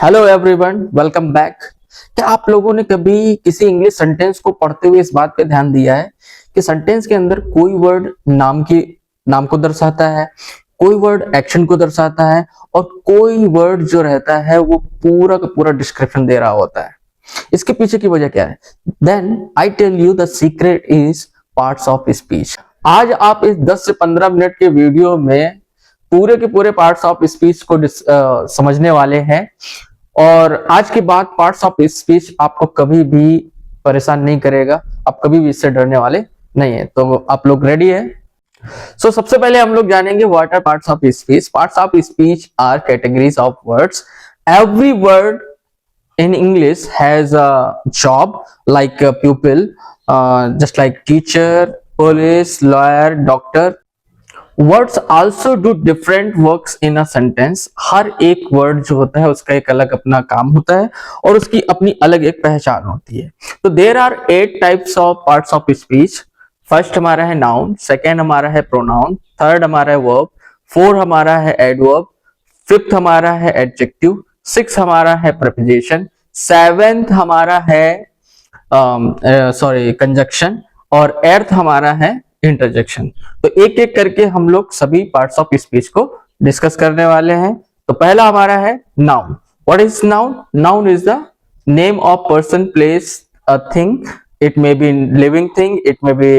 Hello everyone, welcome back. क्या आप लोगों ने कभी किसी इंग्लिश सेंटेंस को पढ़ते हुए इस बात पे ध्यान दिया है कि सेंटेंस के अंदर कोई वर्ड नाम को दर्शाता है, कोई वर्ड एक्शन को दर्शाता है और कोई वर्ड जो रहता है वो पूरा का पूरा डिस्क्रिप्शन दे रहा होता है। इसके पीछे की वजह क्या है? Then I tell you the secret is parts of speech. आज आप इस 10 से 15 मिनट के वीडियो में पूरे के पूरे पार्ट्स ऑफ स्पीच को समझने वाले हैं। और आज के बाद पार्ट्स ऑफ स्पीच आपको कभी भी परेशान नहीं करेगा, आप कभी भी इससे डरने वाले नहीं है। तो आप लोग रेडी है? सबसे पहले हम लोग जानेंगे what are parts of speech. Parts of speech are categories of words. Every word in English has a job, like a pupil, just like teacher, police, lawyer, doctor. Words also do different works in a sentence. हर एक word जो होता है उसका एक अलग अपना काम होता है और उसकी अपनी अलग एक पहचान होती है। तो there are 8 types of parts of speech. First हमारा है नाउन, सेकेंड हमारा है प्रोनाउन, थर्ड हमारा है वर्ब, फोर हमारा है एडवर्ब, फिफ्थ हमारा है एडजेक्टिव, सिक्स हमारा है प्रीपोजिशन, सेवेंथ हमारा है कंजक्शन और एर्थ हमारा है इंटरजेक्शन। तो एक एक करके हम लोग सभी पार्ट्स ऑफ स्पीच को डिस्कस करने वाले हैं। तो पहला हमारा है noun. What is noun? Noun is the name of person, place, a thing. It may be living thing, it may be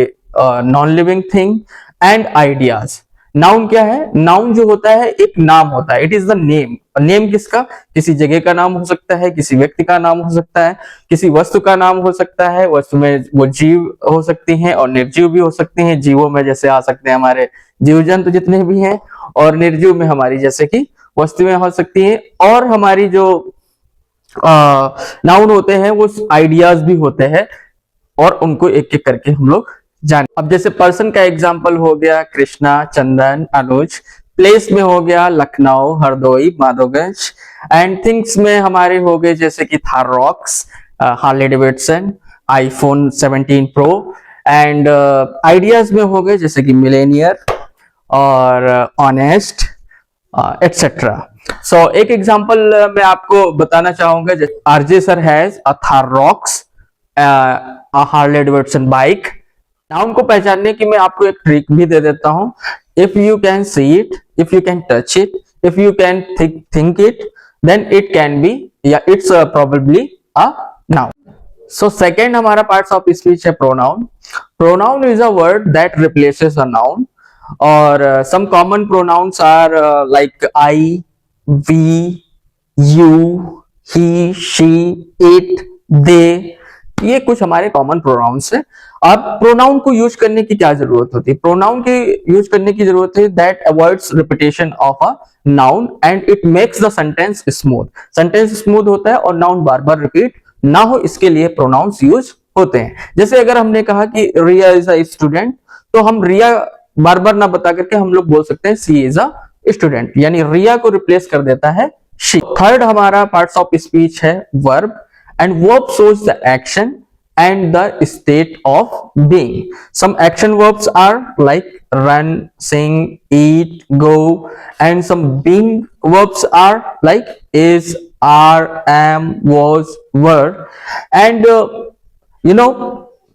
non living thing and ideas. Noun क्या है? नाउन जो होता है एक नाम होता है। It is the name. Name किसका? किसी जगह का नाम हो सकता है, किसी व्यक्ति का नाम हो सकता है, किसी वस्तु का नाम हो सकता है। वस्तु में वो जीव हो सकती हैं और निर्जीव भी हो सकती हैं। जीवों में जैसे आ सकते हैं हमारे जीव जंतु जितने भी हैं, और निर्जीव में हमारी जैसे कि वस्तुएं हो सकती हैं। और हमारी जो नाउन होते हैं वो आइडियाज भी होते हैं और उनको एक एक करके हम लोग जाने। अब जैसे पर्सन का एग्जांपल हो गया कृष्णा, चंदन, अनुज। प्लेस में हो गया लखनऊ, हरदोई, माधोगंज। एंड थिंग्स में हमारे हो गए जैसे कि Thar rocks, Harley Davidson, iPhone 17 pro. And ideas में हो गए जैसे कि मिलेनियर और ऑनेस्ट एटसेट्रा। एक एग्जांपल मैं आपको बताना चाहूंगा। RJ sir has a Thar rocks, a Harley Davidson bike. Noun को पहचानने की मैं आपको एक ट्रिक भी दे देता हूं। If you can see it, if you can touch it, if you can think it, then it can be या it's probably a noun. Second हमारा पार्ट्स ऑफ स्पीच है pronoun. Pronoun is a word that replaces a noun. और some common pronouns are like I, we, you, he, she, it, they. ये कुछ हमारे common pronounce है। अब pronoun को use करने की क्या जरूरत होती है? प्रोनाउन की यूज करने की जरूरत है that avoids repetition of a noun and it makes the sentence smooth. Sentence smooth होता है और नाउन बार बार रिपीट ना हो, इसके लिए प्रोनाउंस यूज होते हैं। जैसे अगर हमने कहा कि रिया इज अ स्टूडेंट, तो हम रिया बार बार ना बता करके हम लोग बोल सकते हैं सी इज अ स्टूडेंट, यानी रिया को रिप्लेस कर देता है शी। थर्ड हमारा पार्ट्स ऑफ स्पीच है verb. And verb shows the action and the state of being. Some action verbs are like run, sing, eat, go, and some being verbs are like is, are, am, was, were. And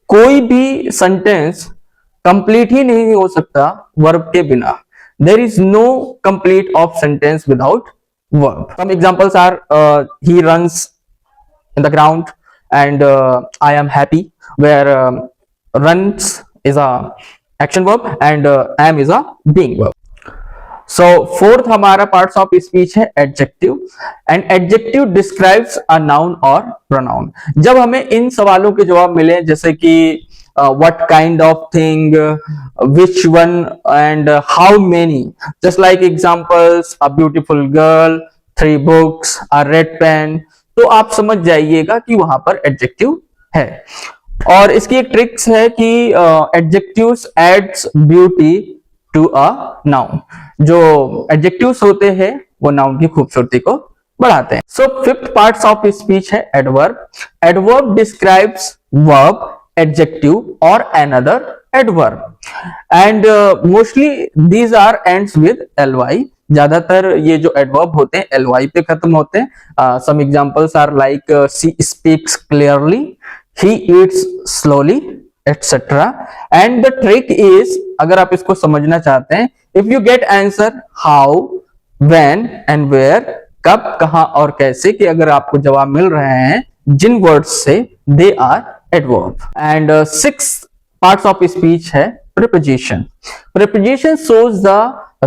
कोई भी sentence complete ही नहीं हो सकता verb के बिना। There is no complete of sentence without verb. Some examples are he runs in the ground and I am happy, where runs is a action verb and am is a being verb. Fourth हमारा parts of speech है adjective, and adjective describes a noun or pronoun. जब हमें इन सवालों के जवाब मिले जैसे कि what kind of thing, which one and how many, just like examples a beautiful girl, 3 books, a red pen, तो आप समझ जाइएगा कि वहां पर एडजेक्टिव है। और इसकी एक ट्रिक्स है कि adjectives adds beauty to a noun. जो एडजेक्टिव्स होते हैं वो नाउन की खूबसूरती को बढ़ाते हैं। फिफ्थ पार्ट्स ऑफ स्पीच है adverb. Adverb describes verb, adjective और another adverb, and mostly these are ends with ly, ज्यादातर ये जो एडवर्ब होते हैं ly पे खत्म होते हैं। Some examples are like she speaks clearly, he eats slowly, etcetera. And the trick is, अगर आप इसको समझना चाहते हैं, if you get answer how, when and where, कब, कहां और कैसे, कि अगर आपको जवाब मिल रहे हैं जिन वर्ड्स से, they are adverb. And sixth parts of speech है preposition. Preposition shows the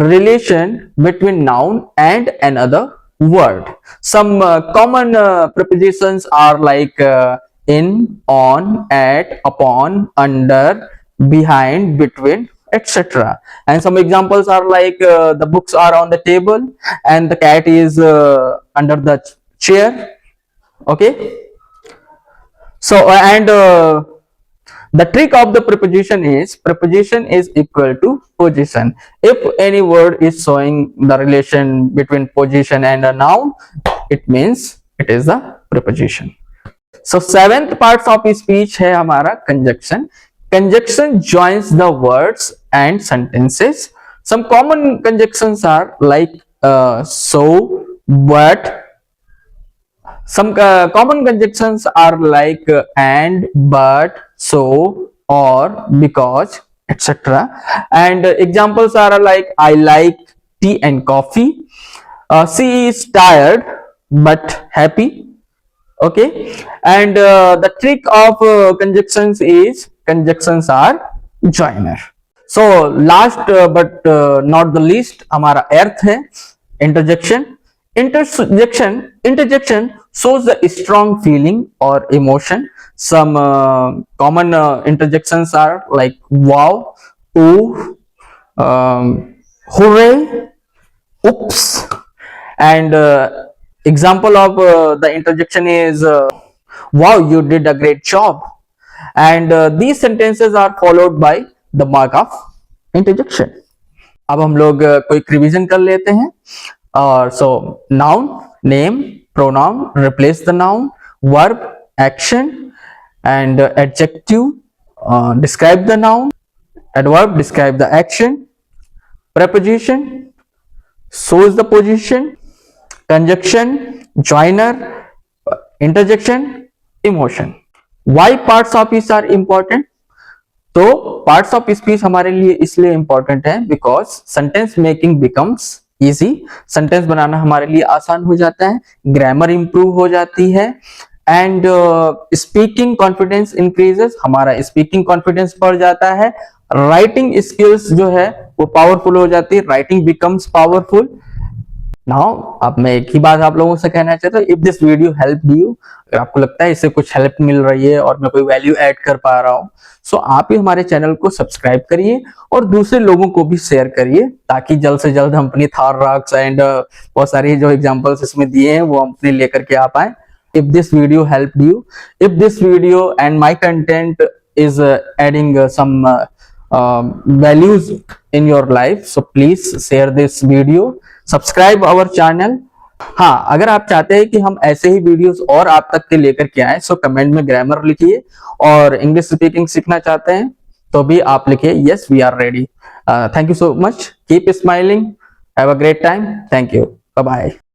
relation between noun and another word. Some common prepositions are like in, on, at, upon, under, behind, between, etc. And some examples are like the books are on the table and the cat is under the chair. Okay, so the trick of the preposition is equal to position. If any word is showing the relation between position and a noun, it means it is a preposition. So seventh parts of speech है हमारा conjunction. Conjunction joins the words and sentences. Some common conjunctions are like so, but. Some common conjunctions are like and, but, so, or, because, etc. And examples are like I like tea and coffee. She is tired but happy. Okay, and the trick of conjunctions is conjunctions are joiner. So last but not the least हमारा eighth है interjection. Interjection shows the strong feeling or emotion. Some common interjections are like wow, ooh, hooray, oops. And example of the interjection is wow, you did a great job. And these sentences are followed by the mark of interjection. अब हम लोग quick revision कर लेते हैं। So noun, name, pronoun, replace the noun, verb, action, and adjective, describe the noun, adverb, describe the action, preposition, shows the position, conjunction, joiner, interjection, emotion. Why parts of speech are important? तो parts of speech हमारे लिए इसलिए important है because sentence making becomes easy. Sentence बनाना हमारे लिए आसान हो जाता है, ग्रामर इंप्रूव हो जाती है, एंड स्पीकिंग कॉन्फिडेंस इंक्रीजेस, हमारा स्पीकिंग कॉन्फिडेंस बढ़ जाता है। राइटिंग स्किल्स जो है वो पावरफुल हो जाती है, राइटिंग बिकम्स पावरफुल। नाउ अब मैं एक ही बात आप लोगों से कहना चाहता हूँ, if this video help you, अगर आपको लगता है इससे कुछ हेल्प मिल रही है और मैं कोई वैल्यू ऐड कर पा रहा हूँ, सो आप ही हमारे चैनल को सब्सक्राइब करिए और दूसरे लोगों को भी शेयर करिए, ताकि जल्द से जल्द हम अपनी थार रॉक्स एंड बहुत सारी जो एग्जांपल्स इसमें दिए हैं वो हम अपने लेकर के आ पाए। If this video help you, if this video and my content is adding some values in your life, so please share this video, subscribe our channel. हाँ, अगर आप चाहते हैं कि हम ऐसे ही वीडियोस और आप तक के लेकर के आए, सो कमेंट में ग्रामर लिखिए, और इंग्लिश स्पीकिंग सीखना चाहते हैं तो भी आप लिखिए yes we are ready. Thank you so much, keep smiling, have a great time, thank you, bye bye.